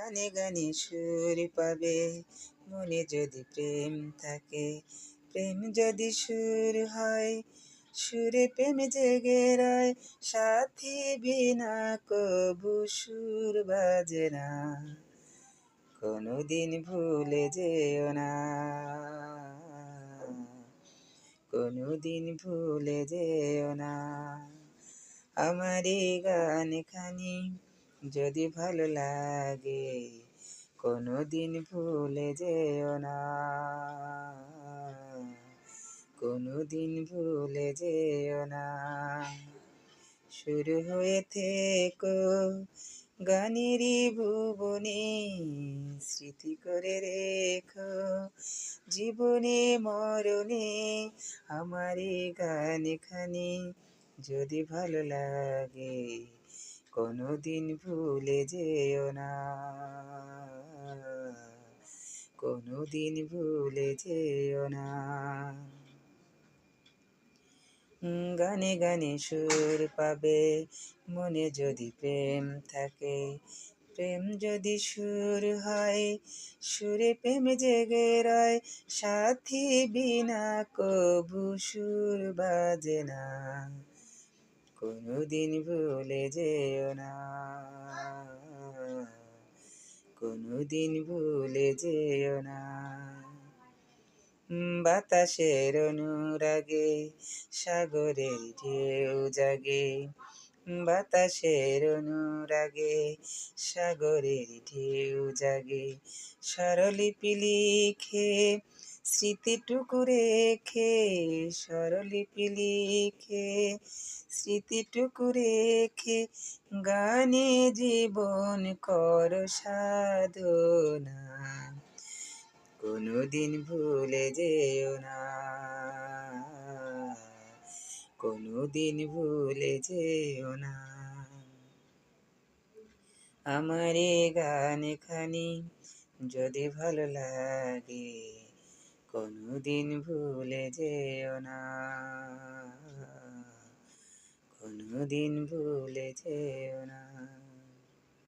গানে গানে সুর পাবে, মনে যদি প্রেম থাকে। প্রেম যদি সুর হয়, সুরে প্রেম জেগে রয়, সাথী বিনা কবু সুর বাজে না। কোনদিন ভুলে যেও না, কোনদিন ভুলে যেও না। আমার এই গান খানি যদি ভালো লাগে, কোনদিন ভুলে যেও না, কোনদিন ভুলে যেও না। শুরু হয়ে থেকো গানেরই ভুবনে, স্মৃতি করে রেখো জীবনে মরণে। আমার এই গান খানি যদি ভালো লাগে, কোনদিন ভুলে যেও না, কোনদিন ভুলে যেও না। গানে গানে সুর পাবে, মনে যদি প্রেম থাকে। প্রেম যদি সুর হয়, সুরে প্রেম জেগে রয়, সাথী বিনা কবু সুর বাজে না। কোনদিন ভুলে যেও না, কোনদিন ভুলে যেও না। বাতাসের অনুরাগে সাগরের ঢেউ জাগে, বাতাসের অনুরাগে সাগরের ঢেউ জাগে। স্বরলিপি লিখে স্মৃতিটুকু রেখে, স্বরলিপি লিখে স্মৃতিটুকু রেখে, গানে জীবন কর সাধনা। কোনদিন ভুলে যেও না, কোনদিন ভুলে যেও না। আমার এই গান খানি যদি ভালো লাগে, কোনদিন ভুলে যেও না, কোনদিন ভুলে যেও না।